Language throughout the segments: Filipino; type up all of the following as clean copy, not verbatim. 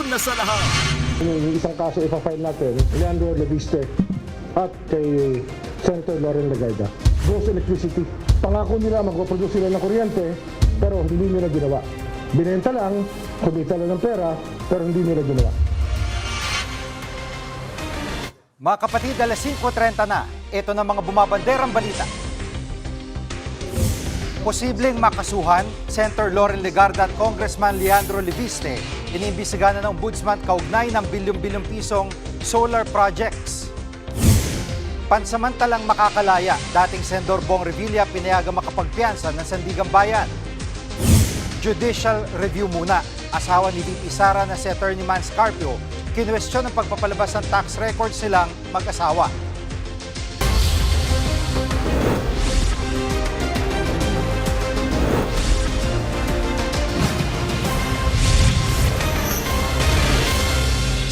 una sa lahat. Yung isang kaso ipafile natin, Leandro Leviste at kay Senator Loren Legarda. Gross electricity. Pangako nila magpo-produce sila ng kuryente, pero hindi nila ginawa. Binenta lang, kumita lang ng pera, pero hindi nila ginawa. Mga kapatid, alas 5:30 na. Ito na mga bumabanderang balita. Posibleng makasuhan, Senator Loren Legarda at Congressman Leandro Leviste. Iniimbestigahan na ng Ombudsman kaugnay ng bilyong-bilyong pisong solar projects. Pansamantalang makakalaya, dating Senador Bong Revilla pinayagang makapagpiyansa ng Sandigang Bayan. Judicial review muna. Asawa ni VP Sara na si Attorney Man Scarpio, kinwestiyon ang pagpapalabas ng tax records nilang mag-asawa.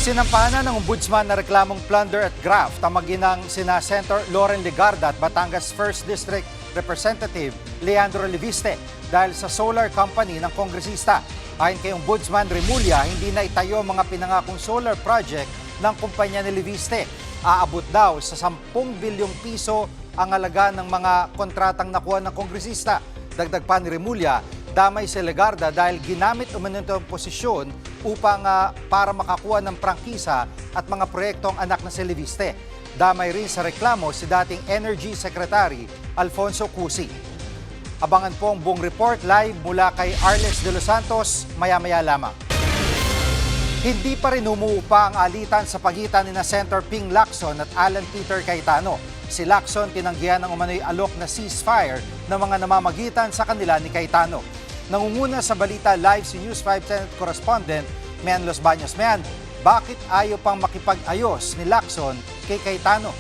Sinampahan ng Ombudsman na reklamong plunder at graft ang maginang sina Senator Loren Legarda at Batangas 1st District Representative Leandro Leviste dahil sa solar company ng kongresista. Ayon kay Ombudsman Remulla, hindi na itayo ang mga pinangakong solar project ng kumpanya ni Leviste. Aabot daw sa 10 bilyong piso ang halaga ng mga kontratang nakuha ng kongresista. Dagdag pa ni Remulla, damay si Legarda dahil ginamit umano ang posisyon upang para makakuha ng prangkisa at mga proyektong anak na si Leviste. Damay rin sa reklamo si dating Energy Secretary Alfonso Cusi. Abangan po ang buong report live mula kay Arles de los Santos maya-maya lamang. Hindi pa rin umuupa ang alitan sa pagitan ni Senator Ping Lacson at Alan Peter Cayetano. Si Lacson tinanggihan ng umano'y alok na ceasefire ng mga namamagitan sa kanila ni Cayetano. Nangunguna sa balita live si News 5 Senate Correspondent Mian Los Baños. Mian, bakit ayaw pang makipag-ayos ni Lacson kay Cayetano?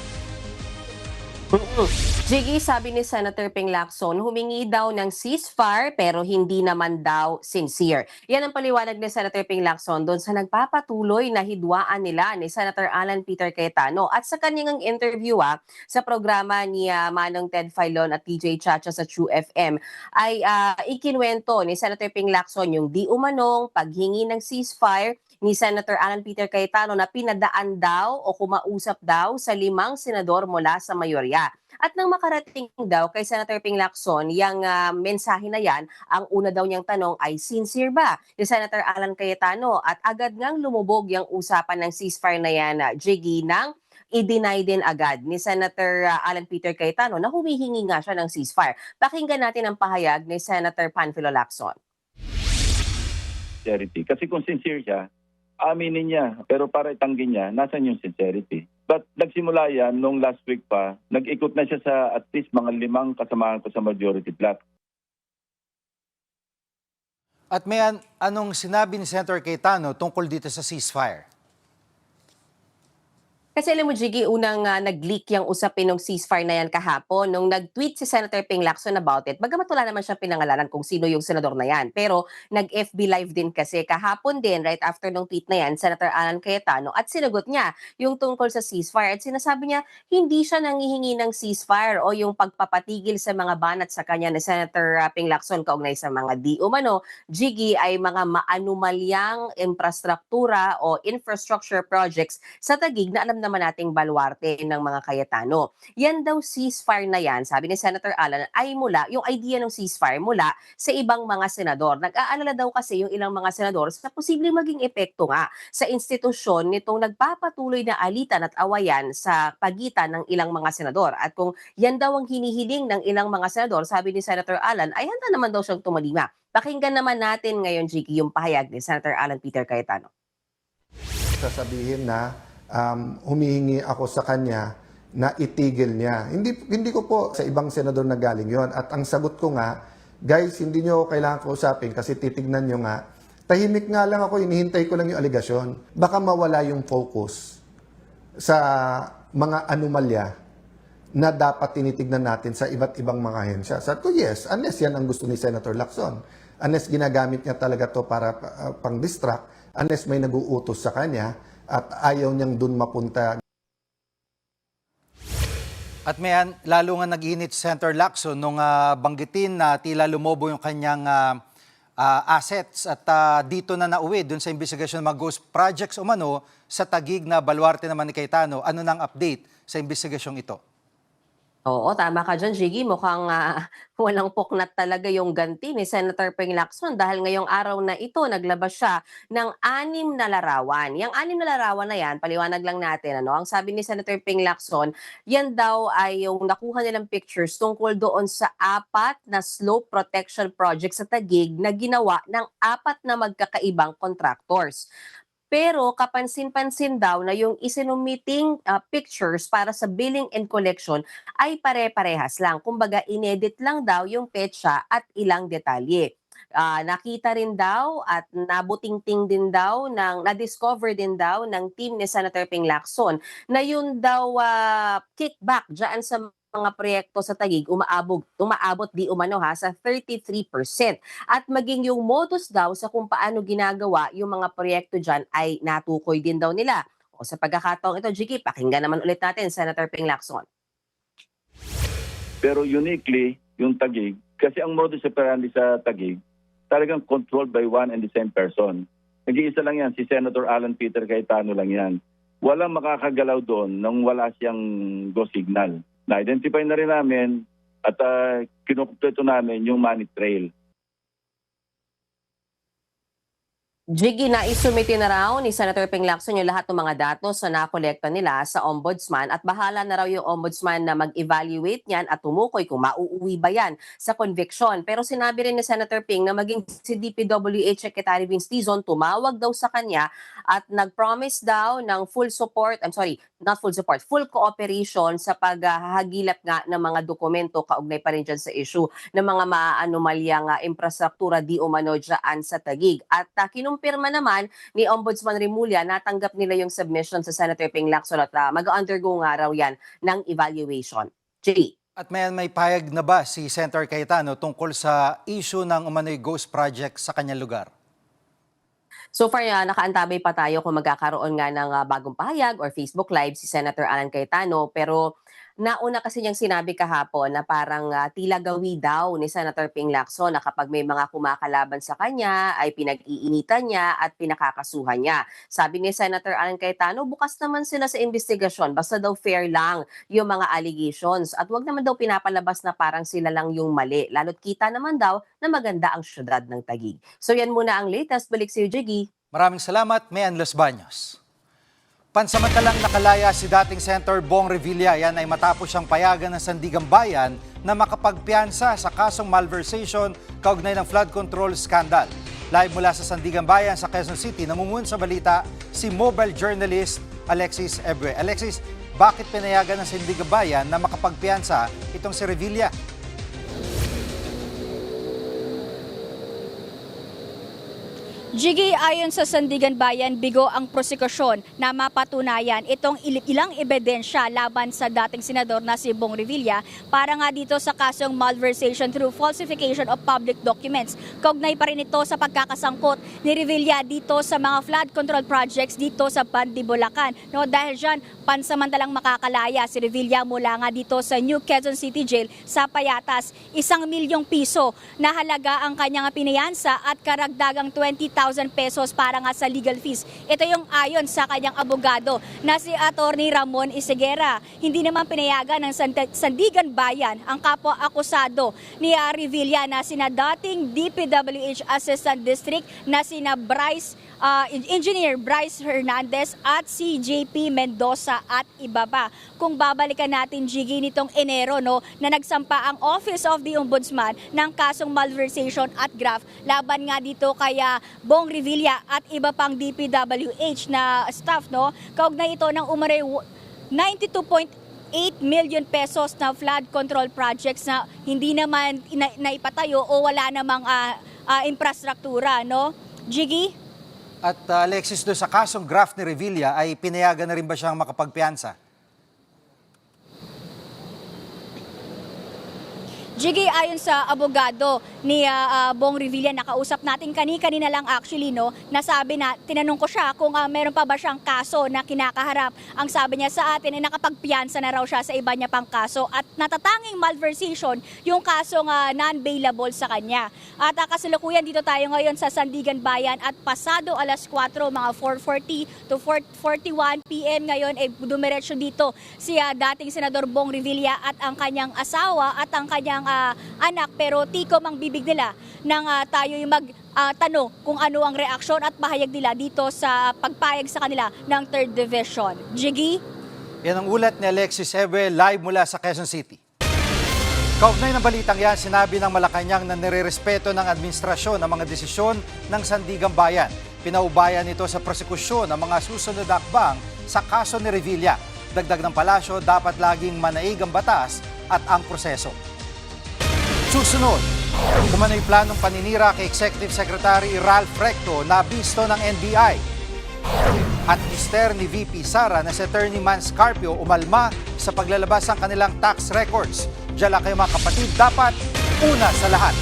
Jiggy, sabi ni Senator Ping Lacson, humingi daw ng ceasefire pero hindi naman daw sincere. Yan ang paliwanag ni Senator Ping Lacson doon sa nagpapatuloy na hidwaan nila ni Senator Alan Peter Cayetano. At sa kanyang interview sa programa ni Manong Ted Filon at TJ Chacha sa True FM ay ikinwento ni Senator Ping Lacson yung di umanong paghingi ng ceasefire ni Senator Alan Peter Cayetano na pinadaan daw o kumausap daw sa 5 senador mula sa mayorya. At nang makarating daw kay Senator Ping Lacson, yung mensahe na yan, ang una daw niyang tanong ay sincere ba ni Senator Alan Cayetano? At agad ngang lumubog yung usapan ng ceasefire na yan, Jiggy, nang i-deny din agad ni Senator Alan Peter Cayetano na humihingi nga siya ng ceasefire. Pakinggan natin ang pahayag ni Senator Panfilo Lacson. Sincerity. Kasi kung sincere siya, aminin niya. Pero para itanggi niya, nasan yung sincerity? But nagsimula yan nung last week pa, nag-ikot na siya sa at least mga 5 kasamahan ko sa majority block. At may anong sinabi ni Senator Cayetano tungkol dito sa ceasefire? Kasi alam mo, Jiggy, unang nag-leak yung usapin ng ceasefire na yan kahapon. Nung nag-tweet si Senator Ping Lacson about it, bagamat wala naman siya pinangalanan kung sino yung senador na yan. Pero nag-FB live din kasi kahapon din, right after nung tweet na yan, Senator Alan Cayetano, at sinagot niya yung tungkol sa ceasefire. At sinasabi niya, hindi siya nangihingi ng ceasefire o yung pagpapatigil sa mga banat sa kanya ni Senator Ping Lacson kaugnay sa mga di umano, Jiggy, ay mga maanumalyang infrastruktura o infrastructure projects sa Taguig na alam naman nating baluarte ng mga Cayetano. Yan daw ceasefire na yan, sabi ni Senator Alan, ay mula, yung idea ng ceasefire mula sa ibang mga senador. Nag-aalala daw kasi yung ilang mga senador sa posibleng maging epekto nga sa institusyon nitong nagpapatuloy na alitan at awayan sa pagitan ng ilang mga senador. At kung yan daw ang hinihiling ng ilang mga senador, sabi ni Senator Alan, ay handa naman daw siyang tumalima. Pakinggan naman natin ngayon, Jiggy, yung pahayag ni Senator Alan Peter Cayetano. Sasabihin na humihingi ako sa kanya na itigil niya. Hindi ko po sa ibang senador na galing yon. At ang sagot ko nga, guys, hindi nyo kailangan kausapin kasi titignan nyo nga. Tahimik nga lang ako, inihintay ko lang yung aligasyon. Baka mawala yung focus sa mga anomalya na dapat tinitignan natin sa iba't ibang mga ahensya. Sabi ko, yes, unless yan ang gusto ni Senator Lacson. Unless ginagamit niya talaga to para pang-distract, unless may nag-uutos sa kanya, at ayaw niyang dun mapunta. At may lalo nga nag-init si Senator Lacson nung banggitin na tila lumobo yung kanyang assets at dito na nauwi dun sa investigasyon ng mga ghost projects umano sa Taguig na baluarte naman ni Cayetano. Ano nang update sa investigasyong ito? Oo, tama ka diyan, Jiggy. Mukhang walang puknat talaga yung ganti ni Senator Ping Lacson dahil ngayong araw na ito naglabas siya ng 6 na larawan. Yung 6 na larawan na yan, paliwanag lang natin, ano, ang sabi ni Senator Ping Lacson, yan daw ay yung nakuha nilang pictures tungkol doon sa 4 na slope protection project sa Taguig na ginawa ng 4 na magkakaibang contractors. Pero kapansin-pansin daw na yung isinumiting pictures para sa billing and collection ay pare-parehas lang. Kumbaga, inedit lang daw yung petsa at ilang detalye. Nakita rin daw at nabutingting din daw, na-discover din daw ng team ni Senator Ping Lacson na yun daw kickback dyan sa mga proyekto sa Taguig, umaabot di umano sa 33%. At maging yung modus daw sa kung paano ginagawa yung mga proyekto dyan ay natukoy din daw nila. O sa pagkakataong ito, Jiggy, pakinggan naman ulit natin, Senator Ping Lacson. Pero uniquely, yung Taguig, kasi ang modus operandi sa Taguig, talagang controlled by one and the same person. Nag-iisa lang yan, si Senator Alan Peter Cayetano lang yan. Walang makakagalaw doon nang wala siyang go signal. Na-identify na rin namin at kinukumpleto namin yung money trail. Jiggy, naisumiti na raw ni Senator Ping Lacson yung lahat ng mga datos na nakolekta nila sa Ombudsman at bahala na raw yung Ombudsman na mag-evaluate niyan at tumukoy kung mauuwi ba yan sa conviction. Pero sinabi rin ni Senator Ping na maging si DPWH Secretary Vince Dizon tumawag daw sa kanya at nag-promise daw ng full cooperation sa paghahagilap nga ng mga dokumento kaugnay pa rin dyan sa issue ng mga maanomalyang infrastruktura di umano dyan sa Taguig. At kinumpirma naman ni Ombudsman Remulla, natanggap nila yung submission sa Senator Ping Lacson at mag-undergo nga raw yan ng evaluation. Jay. At may payag na ba si Senator Cayetano tungkol sa issue ng umano'y ghost project sa kanyang lugar? So far, nakaantabay pa tayo kung magkakaroon nga ng bagong pahayag or Facebook Live si Senator Alan Cayetano. Pero nauna kasi niyang sinabi kahapon na parang tila gawi daw ni Senator Ping Lacson na kapag may mga kumakalaban sa kanya ay pinag-iinitan niya at pinakakasuhan niya. Sabi ni Senator Alan Cayetano, bukas naman sila sa investigasyon. Basta daw fair lang yung mga allegations. At wag naman daw pinapalabas na parang sila lang yung mali. Lalo't kita naman daw na maganda ang syudad ng Taguig. So yan muna ang latest. Balik sa iyo, Jiggy. Maraming salamat, Mayan Los Baños. Pansamantalang nakalaya si dating Senator Bong Revilla. Yan ay matapos siyang payagan ng Sandigan Bayan na makapagpiyansa sa kasong malversation kaugnay ng flood control scandal. Live mula sa Sandigan Bayan sa Quezon City, namumuon sa balita si mobile journalist Alexis Ebue. Alexis, bakit pinayagan ng Sandigan Bayan na makapagpiyansa itong si Revilla? Jiggy, ayon sa Sandigan Bayan, bigo ang prosekusyon na mapatunayan itong ilang ebidensya laban sa dating senador na si Bong Revilla para nga dito sa kasong malversation through falsification of public documents. Kaugnay pa rin ito sa pagkakasangkot ni Revilla dito sa mga flood control projects dito sa Bandi, Bulacan. No, dahil dyan, pansamantalang makakalaya si Revilla mula nga dito sa New Quezon City Jail sa Payatas. 1 milyong piso na halaga ang kanyang pinayansa at karagdagang 20,000 pesos para nga sa legal fees. Ito yung ayon sa kanyang abogado na si Attorney Ramon Iseguera. Hindi naman pinayagan ng Sandigan Bayan ang kapwa-akusado ni Revilla na sina dating DPWH Assistant District na sina Engineer Bryce Hernandez at si JP Mendoza at iba pa. Kung babalikan natin, Jiggy, nitong Enero na nagsampa ang Office of the Ombudsman ng kasong malversation at graft laban nga dito kaya Bong Revilla at iba pang DPWH na staff, kaugnay ito ng umaray 92.8 million pesos na flood control projects na hindi naman naipatayo o wala namang infrastruktura, Jiggy? At Alexis, do sa kasong graft ni Revilla ay pinayagan na rin ba siyang makapagpiyansa? Jiggy, ayon sa abogado ni Bong Revilla, nakausap natin kanina lang actually, no, nasabi na, tinanong ko siya kung meron pa ba siyang kaso na kinakaharap. Ang sabi niya sa atin ay nakapagpiyansa na raw siya sa iba niya pang kaso at natatanging malversation yung kasong non-bailable sa kanya. At kasalukuyan dito tayo ngayon sa Sandigan Bayan at pasado alas 4, mga 4:40 to 4:41 PM ngayon ay dumiretso dito si dating Senador Bong Revilla at ang kanyang asawa at ang kanyang anak, pero tikom ang bibig nila nang tayo'y magtanong kung ano ang reaksyon at pahayag nila dito sa pagpayag sa kanila ng 3rd Division. Jiggy? Yan ang ulat ni Alexis Ebe live mula sa Quezon City. Kaugnay ng balitang yan, sinabi ng Malacanang na nirerespeto ng administrasyon ang mga desisyon ng Sandigan Bayan. Pinaubayan nito sa prosekusyon ng mga susunod na hakbang sa kaso ni Revilla. Dagdag ng palasyo, dapat laging manaig ang batas at ang proseso. Susunod, umano'y planong paninira kay Executive Secretary Ralph Recto na bisto ng NBI. At mister ni VP Sara na si Attorney Man Scarpio umalma sa paglalabas ng kanilang tax records. Diyan lang kayo mga kapatid, dapat una sa lahat.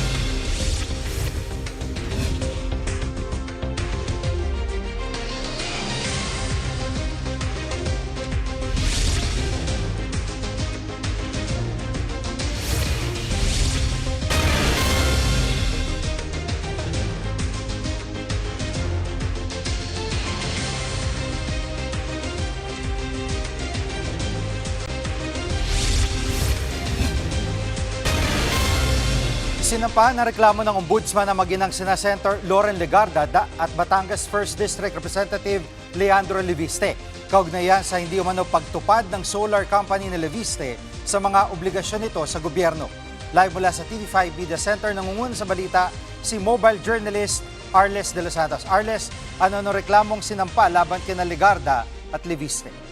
Sinampahan na reklamo ng Ombudsman na maginang sina Senator Loren Legarda at Batangas 1st District Representative Leandro Leviste. Kaugnayan sa hindi umano pagtupad ng solar company ni Leviste sa mga obligasyon nito sa gobyerno. Live mula sa TV5 Media Center, nangunguna sa balita si mobile journalist Arles de los Santos. Arles, ano reklamong sinampa laban kina Legarda at Leviste?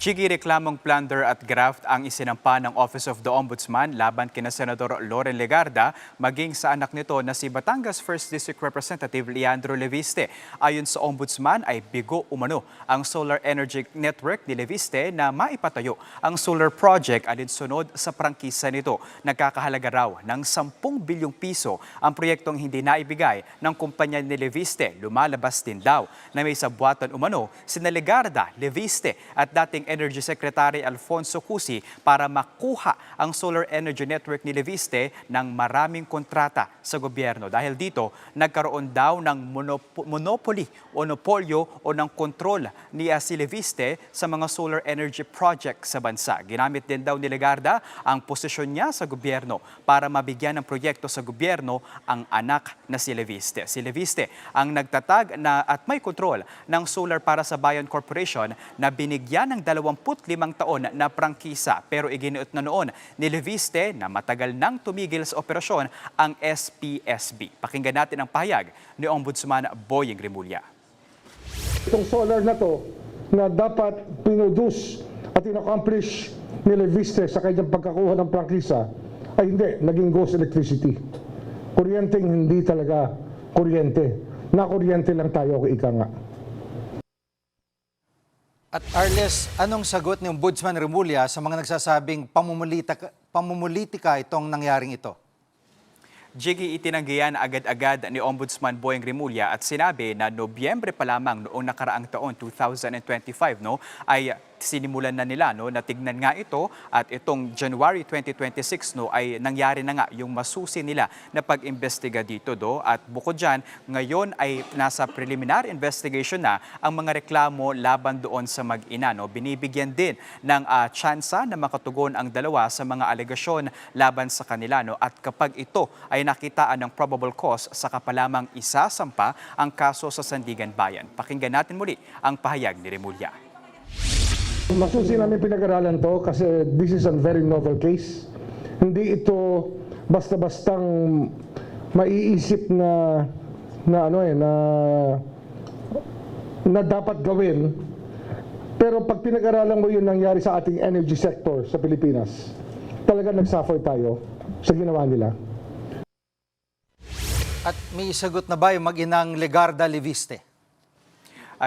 Chigi, reklamong plunder at graft ang isinampa ng Office of the Ombudsman laban kina Senador Loren Legarda maging sa anak nito na si Batangas 1st District Representative Leandro Leviste. Ayon sa Ombudsman ay bigo umano ang solar energy network ni Leviste na maipatayo ang solar project alinsunod sa prangkisa nito. Nagkakahalaga raw ng 10 bilyong piso ang proyektong hindi naibigay ng kumpanya ni Leviste. Lumalabas din daw na may sabwatan umano sina Legarda, Leviste at dating Energy Secretary Alfonso Cusi para makuha ang solar energy network ni Leviste ng maraming kontrata sa gobyerno. Dahil dito, nagkaroon daw ng monopolyo o ng kontrol ni si Leviste sa mga solar energy project sa bansa. Ginamit din daw ni Legarda ang posisyon niya sa gobyerno para mabigyan ng proyekto sa gobyerno ang anak na si Leviste. Si Leviste ang nagtatag na at may kontrol ng Solar para sa Bayan Corporation na binigyan ng 25 taon na prangkisa, pero iginuot na noon ni Leviste na matagal nang tumigil sa operasyon ang SPSB. Pakinggan natin ang pahayag ni Ombudsman Boying Rimulya. Itong solar na to na dapat pinroduce at in-accomplish ni Leviste sa kanyang pagkakuha ng prangkisa ay hindi, naging ghost electricity. Kuryenteng hindi talaga kuryente. Na-kuryente lang tayo, ika nga. At Arles, anong sagot ni Ombudsman Rimulya sa mga nagsasabing pamumulitika itong nangyaring ito? Jiggy, itinanggihan agad-agad ni Ombudsman Boying Rimulya at sinabi na Nobyembre pa lamang noong nakaraang taon, 2025, ay sinimulan na nila na tignan nga ito at itong January 2026 ay nangyari na nga yung masusi nila na pag-imbestiga dito at bukod dyan, ngayon ay nasa preliminary investigation na ang mga reklamo laban doon sa mag-ina. Binibigyan din ng tsansa na makatugon ang dalawa sa mga alegasyon laban sa kanila at kapag ito ay nakitaan ng probable cause, saka pa lamang isasampa ang kaso sa Sandigan Bayan. Pakinggan natin muli ang pahayag ni Rimulya. Masusi namin pinag-aralan to kasi this is a very novel case. Hindi ito basta-bastang maiisip na dapat gawin. Pero pag pinag-aralan mo yung nangyari sa ating energy sector sa Pilipinas, talaga nagsuffer tayo sa ginawa nila. At may sagot na ba yung mag-inang Legarda Leviste?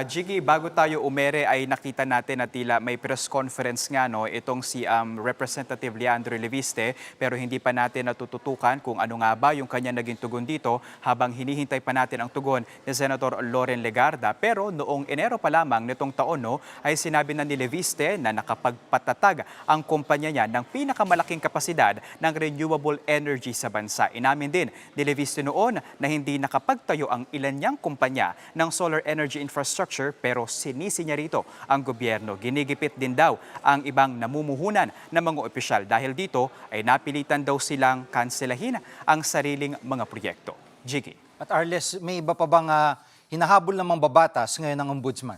Jiggy, bago tayo umere ay nakita natin na tila may press conference nga itong si Representative Leandro Leviste, pero hindi pa natin natututukan kung ano nga ba yung kanya naging tugon dito habang hinihintay pa natin ang tugon ni Senator Loren Legarda. Pero noong Enero pa lamang nitong taon ay sinabi na ni Leviste na nakapagpatatag ang kumpanya niya ng pinakamalaking kapasidad ng renewable energy sa bansa. Inamin din ni Leviste noon na hindi nakapagtayo ang ilan niyang kumpanya ng solar energy infrastructure, pero sinisi niya rito ang gobyerno. Ginigipit din daw ang ibang namumuhunan ng mga opisyal dahil dito ay napilitan daw silang kanselahin ang sariling mga proyekto. Jiggy. At Arles, may iba pa bang hinahabol ng mga babatas ngayon ng Ombudsman?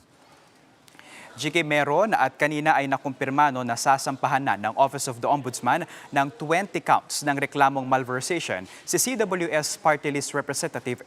Jiggy, meron at kanina ay nakumpirma na sasampahan na ng Office of the Ombudsman ng 20 counts ng reklamong malversation si CWS Party List Representative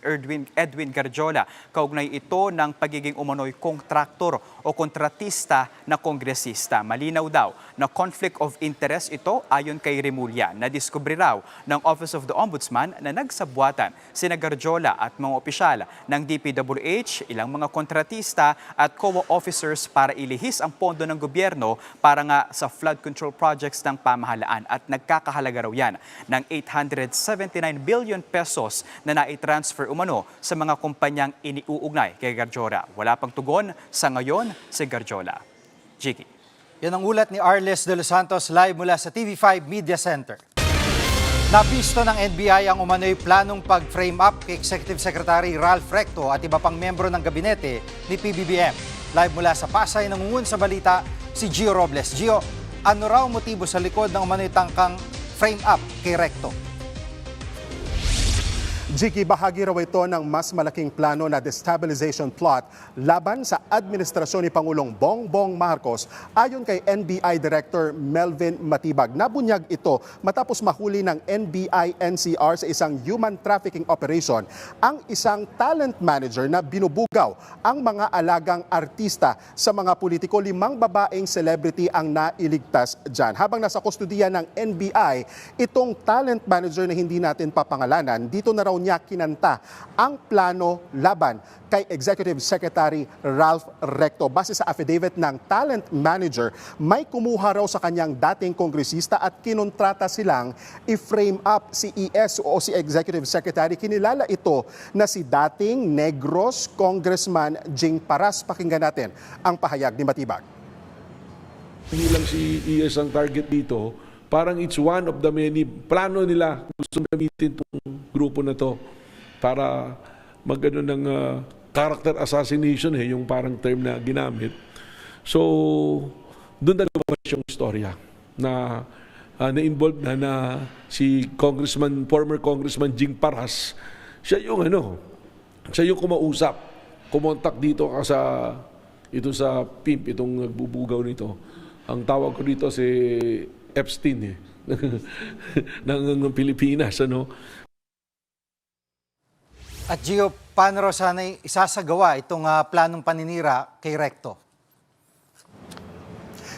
Edwin Garjola. Kaugnay ito ng pagiging umano'y kontraktor o kontratista na kongresista. Malinaw daw na conflict of interest ito ayon kay Remulla. Nadiskubre raw ng Office of the Ombudsman na nagsabwatan sina Garjola at mga opisyal ng DPWH, ilang mga kontratista at COA officers para ilihis ang pondo ng gobyerno para nga sa flood control projects ng pamahalaan at nagkakahalaga raw yan ng 879 billion pesos na naitransfer umano sa mga kumpanyang iniuugnay kay Garjola. Wala pang tugon sa ngayon si Garjola. Jiggy. Yan ang ulat ni Arles de los Santos live mula sa TV5 Media Center. Nabisto ng NBI ang umano'y planong pag-frame up kay Executive Secretary Ralph Recto at iba pang membro ng gabinete ni PBBM. Live mula sa Pasay, nangungun sa balita si Gio Robles. Gio, ano raw motibo sa likod ng umano'y tangkang frame up kay Recto? Jiggy, bahagi raw ito ng mas malaking plano na destabilization plot laban sa administrasyon ni Pangulong Bongbong Marcos ayon kay NBI Director Melvin Matibag. Nabunyag ito matapos mahuli ng NBI-NCR sa isang human trafficking operation ang isang talent manager na binubugaw ang mga alagang artista sa mga politiko. 5 babaeng celebrity ang nailigtas dyan. Habang nasa kustudiya ng NBI, itong talent manager na hindi natin papangalanan, dito na raw niya kinanta ang plano laban kay Executive Secretary Ralph Recto. Base sa affidavit ng talent manager, may kumuha raw sa kanyang dating kongresista at kinontrata silang i-frame up si ES o si Executive Secretary. Kinilala ito na si dating Negros Congressman Jing Paras. Pakinggan natin ang pahayag ni Matibag. Hindi lang si ES ang target dito, parang it's one of the many plano nila gusto gamitin itong grupo na to para magano ng character assassination yung parang term na ginamit. So, doon na lumabas yung istorya na na-involved na si former Congressman Jing Paras. Siya yung kumausap, kumontak dito sa PIMP, itong nagbubugaw nito. Ang tawag ko dito si Epstein ng Pilipinas, At Gio, paano raw sana isasagawa itong planong paninira kay Recto?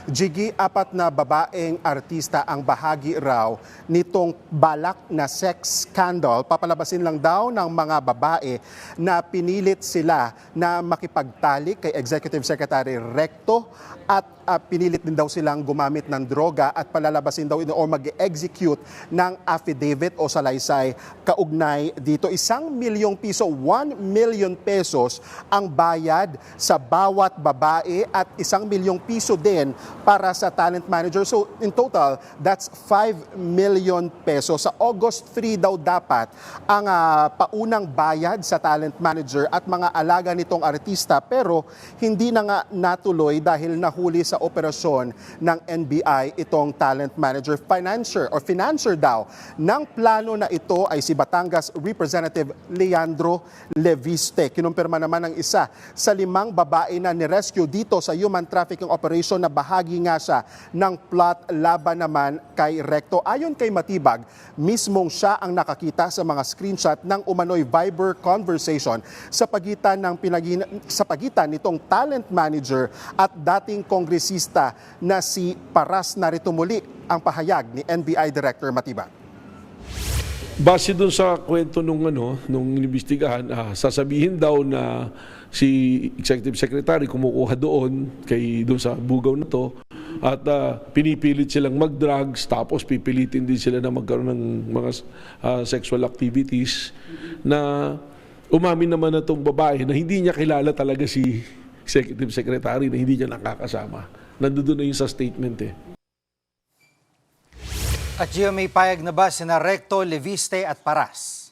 Jiggy, 4 na babaeng artista ang bahagi raw nitong balak na sex scandal. Papalabasin lang daw ng mga babae na pinilit sila na makipagtalik kay Executive Secretary Recto at pinilit din daw silang gumamit ng droga at palalabasin daw o mag-execute ng affidavit o salaysay kaugnay dito. 1 milyong piso, 1 million pesos ang bayad sa bawat babae at 1 milyong piso din para sa talent manager. So in total, that's 5 million pesos. Sa August 3 daw dapat ang paunang bayad sa talent manager at mga alaga nitong artista, pero hindi na nga natuloy dahil nahuli sa operasyon ng NBI itong talent manager. Financer daw ng plano na ito ay si Batangas Representative Leandro Leviste. Kinumpirma naman ng isa sa 5 babae na nirescue dito sa human trafficking operation na bahagi nga siya ng plot laban naman kay Recto. Ayon kay Matibag, mismong siya ang nakakita sa mga screenshot ng umano'y Viber conversation sa pagitan nitong talent manager at dating kongresista na si Paras. Narito muli ang pahayag ni NBI Director Matibag. base dun sa kwento nung inimbestigahan, sasabihin daw na si Executive Secretary kumukuha doon sa bugaw na to at pinipilit silang mag-drugs tapos pipilitin din sila na magkaroon ng mga sexual activities na umamin naman na itong babae na hindi niya kilala talaga si Executive Secretary, na hindi niya nakakasama. Nandoon na yun sa statement eh. At Gio, may payag na ba sina Recto, Leviste at Paras?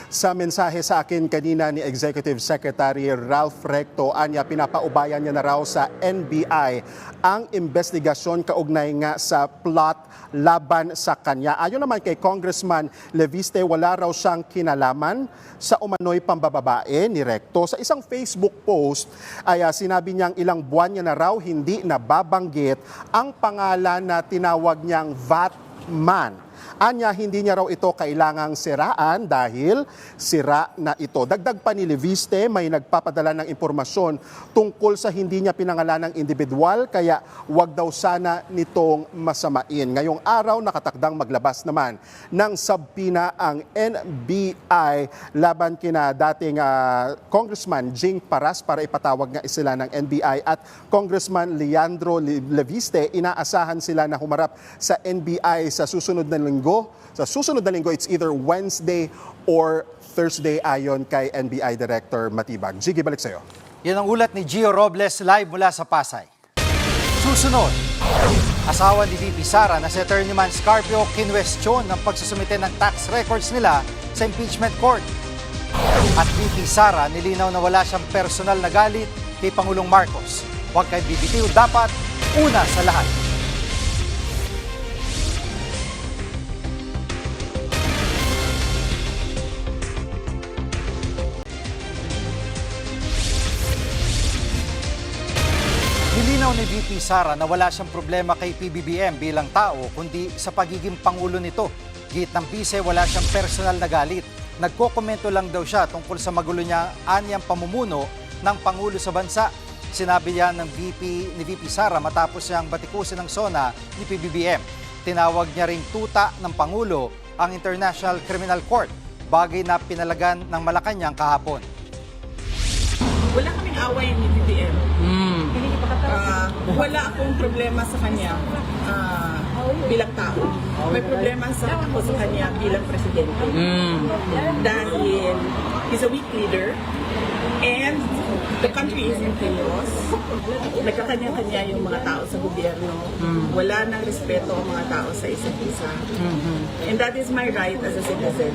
Sa mensahe sa akin kanina ni Executive Secretary Ralph Recto, anya pinapaubayan niya na raw sa NBI ang investigasyon kaugnay nga sa plot laban sa kanya. Ayon naman kay Congressman Leviste, wala raw siyang kinalaman sa umano'y pambababae ni Recto. Sa isang Facebook post ay sinabi niyang ilang buwan niya na raw hindi nababanggit ang pangalan na tinawag niyang Vatman. Anya, hindi niya raw ito kailangang siraan dahil sira na ito. Dagdag pa ni Leviste, may nagpapadala ng impormasyon tungkol sa hindi niya pinangalan ng individual, kaya wag daw sana nitong masamain. Ngayong araw, nakatakdang maglabas naman ng subpoena ang NBI laban kina dating Congressman Jing Paras para ipatawag nga sila ng NBI at Congressman Leandro Leviste. Inaasahan sila na humarap sa NBI sa susunod na linggo. Sa susunod na linggo, it's either Wednesday or Thursday ayon kay NBI Director Matibag. Jiggy, balik sa'yo. Yan ang ulat ni Gio Robles live mula sa Pasay. Susunod, asawa ni VP Sara na si Attorney Man Scarpio kinwestiyon ng pagsusumite ng tax records nila sa impeachment court. At VP Sara nilinaw na wala siyang personal na galit kay Pangulong Marcos. Huwag kay bibitiw, dapat una sa lahat. Nilinaw ni VP Sara na wala siyang problema kay PBBM bilang tao kundi sa pagiging pangulo nito. Git ng bise, wala siyang personal na galit. Nagkokomento lang daw siya tungkol sa magulo niya anyang pamumuno ng pangulo sa bansa. Sinabi yan ng ni VP Sara matapos siyang batikusin ng SONA ni PBBM. Tinawag niya ring tuta ng pangulo ang International Criminal Court, bagay na pinalagan ng Malacanang kahapon. Wala kaming away ni BBM. Wala akong problema sa kanya bilang tao. May problema ako sa kanya bilang presidente. Dahil he's a weak leader and the country is in chaos. Nagkakanya-kanya yung mga tao sa gobyerno. Wala nang respeto ang mga tao sa isa't isa. And that is my right as a citizen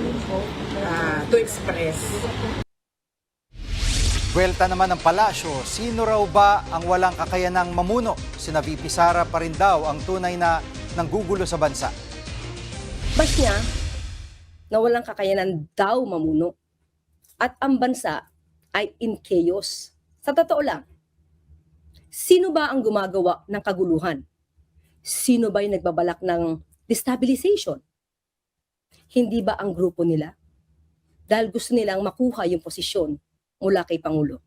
to express. Buwelta naman ng palasyo, sino raw ba ang walang kakayanang mamuno? Sina VP Sara pa rin daw ang tunay na nanggugulo sa bansa. Bas niya na walang kakayanan daw mamuno at ang bansa ay in chaos. Sa totoo lang, sino ba ang gumagawa ng kaguluhan? Sino ba yung nagbabalak ng destabilization? Hindi ba ang grupo nila? Dahil gusto nilang makuha yung posisyon mula kay Pangulo.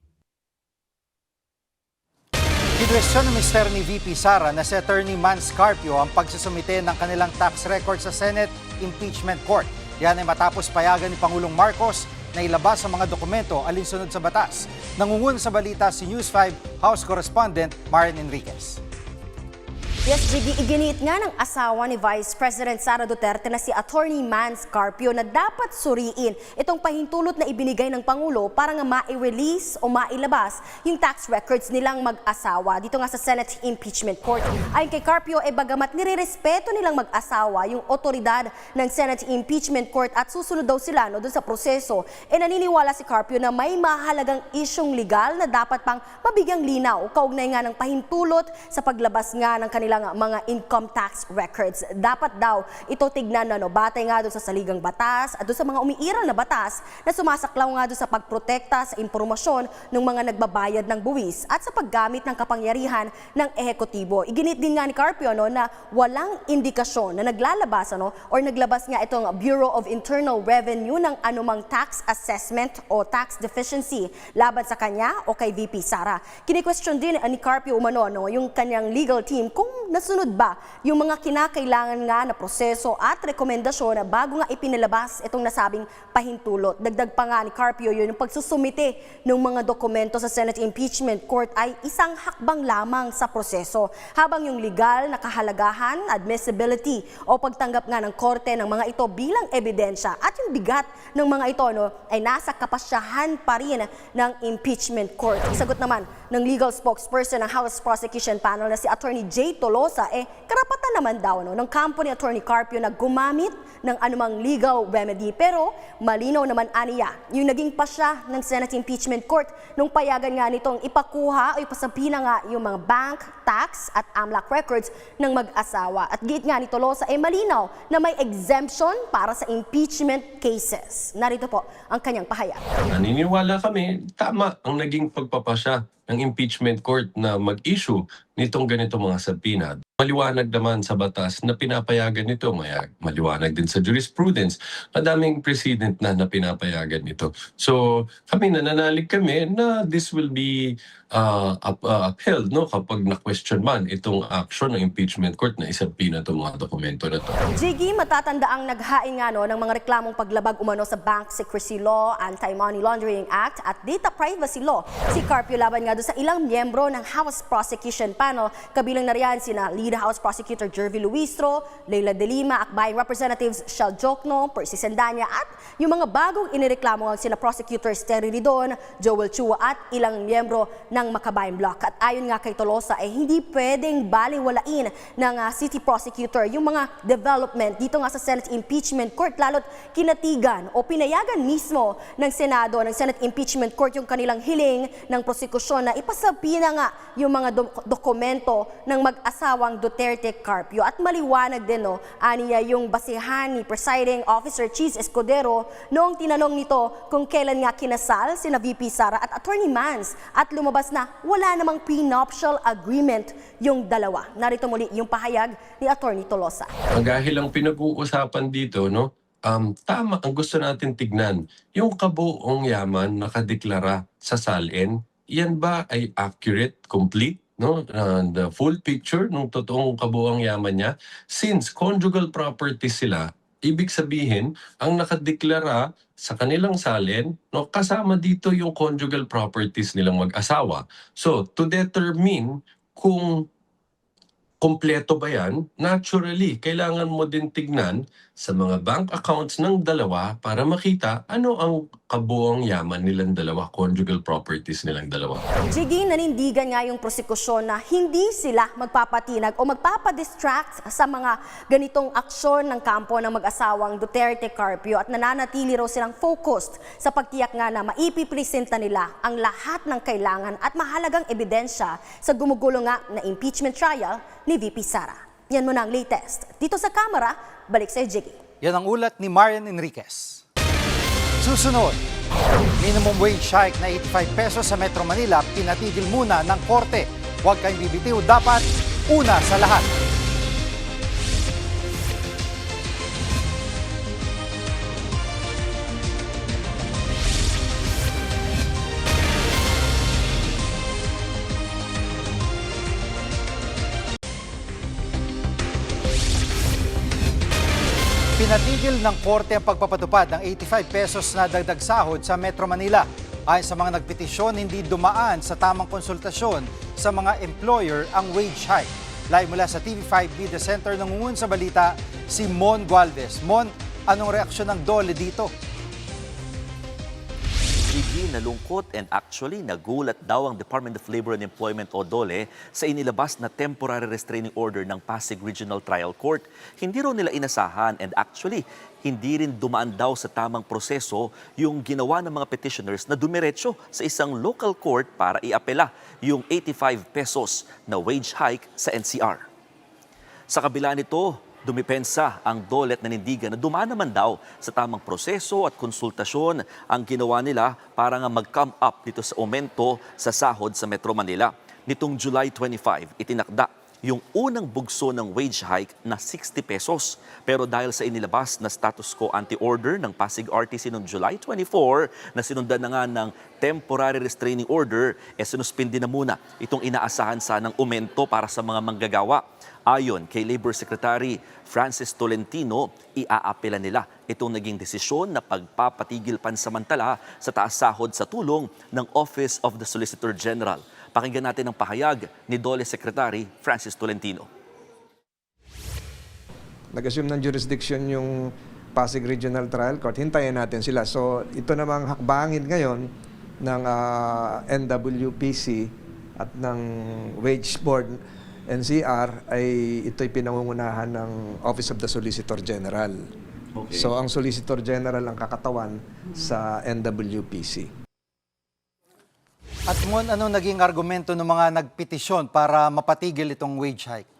Kinwestiyon ng mister ni VP Sara na si Attorney Man Scarpio ang pagsusumite ng kanilang tax record sa Senate Impeachment Court. Yan ay matapos payagan ni Pangulong Marcos na ilabas ang mga dokumento alinsunod sa batas. Nangungun sa balita si News 5 House Correspondent Marian Enriquez. Yes, Jiggy, iginiit nga ng asawa ni Vice President Sara Duterte na si Attorney Man Scarpio na dapat suriin itong pahintulot na ibinigay ng Pangulo para nga ma-release o mailabas yung tax records nilang mag-asawa dito nga sa Senate Impeachment Court. Ayon kay Carpio, bagamat nirerespeto nilang mag-asawa yung otoridad ng Senate Impeachment Court at susunod daw sila doon sa proseso, naniniwala si Carpio na may mahalagang isyong legal na dapat pang mabigyang linaw kaugnay nga ng pahintulot sa paglabas nga ng kanilang mga income tax records. Dapat daw ito tignan batay nga doon sa saligang batas at doon sa mga umiiral na batas na sumasaklaw nga doon sa pagprotekta sa impormasyon ng mga nagbabayad ng buwis at sa paggamit ng kapangyarihan ng ehekutibo. Iginit din nga ni Carpio na walang indikasyon na naglalabas or naglabas nga itong Bureau of Internal Revenue ng anumang tax assessment o tax deficiency laban sa kanya o kay VP Sara. Kini-question din ni Carpio umano yung kanyang legal team kung kung nasunod ba yung mga kinakailangan nga na proseso at rekomendasyon na bago nga ipinalabas itong nasabing pahintulot. Dagdag pa nga ni Carpio yun, yung pagsusumite ng mga dokumento sa Senate Impeachment Court ay isang hakbang lamang sa proseso. Habang yung legal na kahalagahan, admissibility o pagtanggap nga ng korte ng mga ito bilang ebidensya at yung bigat ng mga ito ay nasa kapasyahan pa rin ng impeachment court. Isagot naman ng legal spokesperson ng House Prosecution Panel na si Attorney J. Tolosa, karapatan naman daw ng kampo ni Attorney Carpio na gumamit ng anumang legal remedy. Pero malinaw naman aniya yung naging pasya ng Senate Impeachment Court nung payagan nga nitong ipakuha o ipasapina nga yung mga bank, tax at AMLAC records ng mag-asawa. At giit nga ni Tolosa malinaw na may exemption para sa impeachment cases. Narito po ang kanyang pahayag. Naniniwala kami, tama ang naging pagpapasya ng impeachment court na mag-issue nitong ganitong mga sabina. Maliwanag naman sa batas na pinapayagan nito, maliwanag din sa jurisprudence, madaming precedent na pinapayagan nito. So kami nananalig kami na this will be upheld kapag na-question man itong action ng impeachment court na isabina itong mga dokumento na ito. Jiggy, matatanda ang naghain nga ng mga reklamong paglabag umano sa Bank Secrecy Law, Anti-Money Laundering Act at Data Privacy Law. Si Carpio laban nga doon sa ilang miyembro ng House Prosecution Panel, kabilang na riyan sina Lead House Prosecutor Jervy Luistro, Leila De Lima, Akbayang Representatives Shell Jokno, Percy Sendanya at yung mga bagong inireklamo ang sina Prosecutors Terry Ridon, Joel Chua at ilang miyembro ng Makabayan Block. At ayon nga kay Tolosa hindi pwedeng baliwalain ng city prosecutor yung mga development dito nga sa Senate Impeachment Court, lalo't kinatigan o pinayagan mismo ng Senado, ng Senate Impeachment Court yung kanilang hiling ng prosekusyon na ipasapina nga yung mga dokumento ng mag-asawang Duterte Carpio. At maliwanag din aniya yung basihan ni Presiding Officer Cheese Escudero noong tinanong nito kung kailan nga kinasal sina VP Sara at Attorney Mans at lumabas na wala namang prenuptial agreement yung dalawa. Narito muli yung pahayag ni Attorney Tolosa. Dahil ang pinag-uusapan dito, tama ang gusto natin tignan. Yung kabuong yaman nakadeklara sa SALN, yan ba ay accurate, complete? The full picture ng totoong kabuuang yaman niya? Since conjugal properties sila, ibig sabihin, ang nakadeklara sa kanilang salin, kasama dito yung conjugal properties nilang mag-asawa. So, to determine kung kompleto ba yan, naturally, kailangan mo din tignan sa mga bank accounts ng dalawa para makita ano ang kabuong yaman nilang dalawa, conjugal properties nilang dalawa. Jiggy, nanindigan nga yung prosekusyon na hindi sila magpapatinag o magpapadistract sa mga ganitong aksyon ng kampo ng mag-asawang Duterte Carpio at nananatili raw silang focused sa pagtiyak nga na maipipresenta nila ang lahat ng kailangan at mahalagang ebidensya sa gumugulo nga na impeachment trial ni VP Sara. Yan muna ang latest. Dito sa kamera, balik sa Jiggy. Yan ang ulat ni Marian Enriquez. Susunod, minimum wage hike na 85 pesos sa Metro Manila, pinatigil muna ng korte. Huwag kayong bibitiw, dapat una sa lahat. Pinatigil ng korte ang pagpapatupad ng 85 pesos na dagdag sahod sa Metro Manila. Ayon sa mga nagpetisyon, hindi dumaan sa tamang konsultasyon sa mga employer ang wage hike. Live mula sa TV5 Media Center, nangungun sa balita si Mon Gualvez. Mon, anong reaksyon ng DOLE dito? Gigi, nalungkot and actually nagulat daw ang Department of Labor and Employment o DOLE sa inilabas na temporary restraining order ng Pasig Regional Trial Court. Hindi raw nila inasahan and actually hindi rin dumaan daw sa tamang proseso yung ginawa ng mga petitioners na dumiretso sa isang local court para iapela yung 85 pesos na wage hike sa NCR. Sa kabila nito, dumipensa ang DOLE at nanindigan na dumaan naman daw sa tamang proseso at konsultasyon ang ginawa nila para nga mag-come up dito sa aumento sa sahod sa Metro Manila. Nitong July 25, itinakda yung unang bugso ng wage hike na 60 pesos. Pero dahil sa inilabas na status quo anti-order ng Pasig RTC noong July 24 na sinundan na nga ng temporary restraining order, sinuspindi na muna itong inaasahan sanang aumento para sa mga manggagawa. Ayon kay Labor Secretary Francis Tolentino, iaapela nila itong naging desisyon na pagpapatigil pansamantala sa taas sahod sa tulong ng Office of the Solicitor General. Pakinggan natin ang pahayag ni DOLE Secretary Francis Tolentino. Nag-assume ng jurisdiction yung Pasig Regional Trial Court. Hintayin natin sila. So ito namang hakbangin ngayon ng NWPC at ng Wage Board NCR ay ito'y pinangungunahan ng Office of the Solicitor General. Okay. So ang Solicitor General ang kakatawan sa NWPC. At Mon, ano naging argumento ng mga nagpetisyon para mapatigil itong wage hike?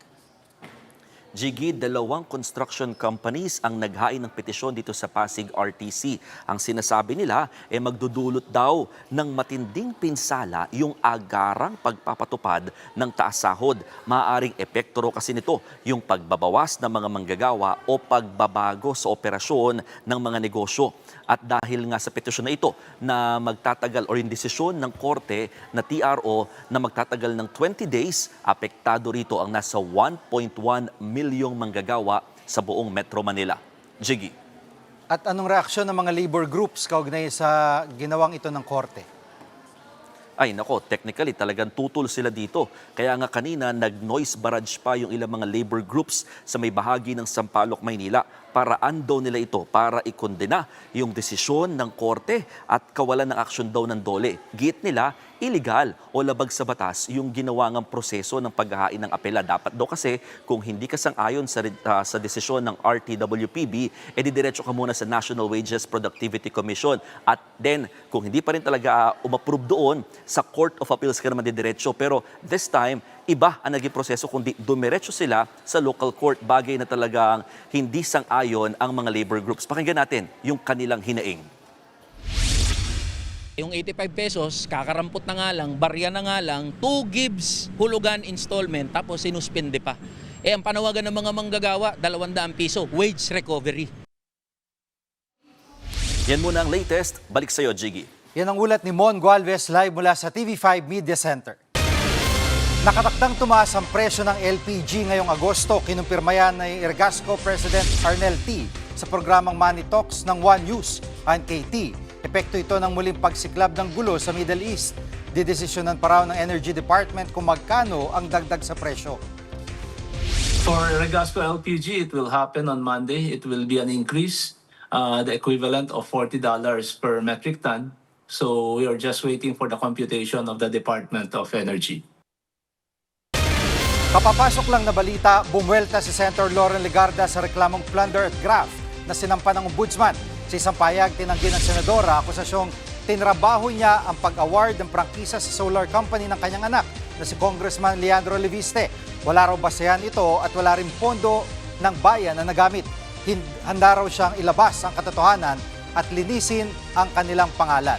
Jiggy, 2 construction companies ang naghain ng petisyon dito sa Pasig RTC. Ang sinasabi nila ay magdudulot daw ng matinding pinsala yung agarang pagpapatupad ng taas sahod. Maaaring epekto raw kasi nito yung pagbabawas ng mga manggagawa o pagbabago sa operasyon ng mga negosyo. At dahil nga sa petisyon na ito na magtatagal o yung desisyon ng korte na TRO na magtatagal ng 20 days, apektado rito ang nasa 1.1 milyong manggagawa sa buong Metro Manila. Jiggy. At anong reaksyon ng mga labor groups kaugnay sa ginawang ito ng korte? Ay nako, technically talagang tutol sila dito. Kaya nga kanina nag-noise barrage pa yung ilang mga labor groups sa may bahagi ng Sampaloc, Maynila. Paraan daw nila ito para ikondena yung desisyon ng korte at kawalan ng aksyon daw ng DOLE. Giit nila, illegal o labag sa batas yung ginawang proseso ng paghahain ng apela. Dapat daw kasi kung hindi ka sang-ayon sa desisyon ng RTWPB, didiretso ka muna sa National Wages Productivity Commission. At then, kung hindi pa rin talaga umapprove doon, sa Court of Appeals ka naman didiretso. Pero this time, iba ang naging proseso kundi dumiretso sila sa local court, bagay na talagang hindi sang-ayon ang mga labor groups. Pakinggan natin yung kanilang hinaing. Yung 85 pesos, kakarampot na nga lang, barya na nga lang, 2 gives hulugan installment, tapos sinuspende pa. Ang panawagan ng mga manggagawa, 200 piso, wage recovery. Yan muna ang latest. Balik sa'yo, Jiggy. Yan ang ulat ni Mon Gualvez live mula sa TV5 Media Center. Nakatakdang tumaas ang presyo ng LPG ngayong Agosto. Kinumpirma yan ni Ergasco President Arnel T. sa programang Money Talks ng One News. Ayon kay T, epekto ito ng muling pagsiklab ng gulo sa Middle East. Didesisyonan pa raw ng Energy Department kung magkano ang dagdag sa presyo. For Ergasco LPG, it will happen on Monday. It will be an increase, the equivalent of $40 per metric ton. So we are just waiting for the computation of the Department of Energy. Kapapasok lang na balita, bumuelta si Senator Loren Legarda sa reklamong plunder at graft na sinampa ng ombudsman. Sa isang payag, tinanggi ng senadora akusasyong tinrabaho niya ang pag-award ng prangkisa sa solar company ng kanyang anak na si Congressman Leandro Leviste. Wala raw basehan ito at wala rin pondo ng bayan na nagamit. Handa raw siyang ilabas ang katotohanan at linisin ang kanilang pangalan.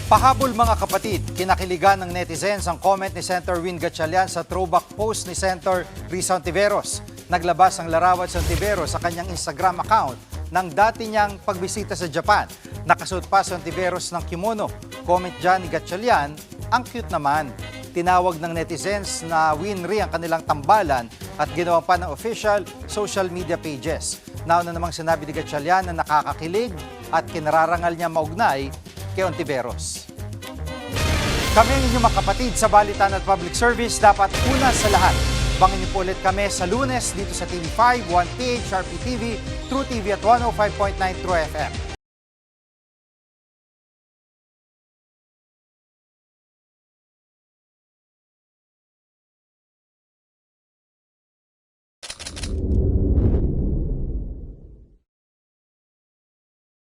Pahabol mga kapatid, kinakiligan ng netizens ang comment ni Senator Win Gatchalian sa throwback post ni Senator Risa Ontiveros. Naglabas ang larawan sa Ontiveros sa kanyang Instagram account ng dati niyang pagbisita sa Japan. Nakasuot pa si Ontiveros ng kimono. Comment dyan ni Gatchalian, ang cute naman. Tinawag ng netizens na Winry ang kanilang tambalan at ginawa pa ng official social media pages. Nauna namang sinabi ni Gatchalian na nakakakilig at kinararangal niya maugnay kay Ontiveros. Kami ang inyong mga kapatid sa Balitan at Public Service, dapat una sa lahat. Bangin niyo po ulit kami sa Lunes dito sa TV5, 1PH, RPTV, True TV at 105.9 True FM.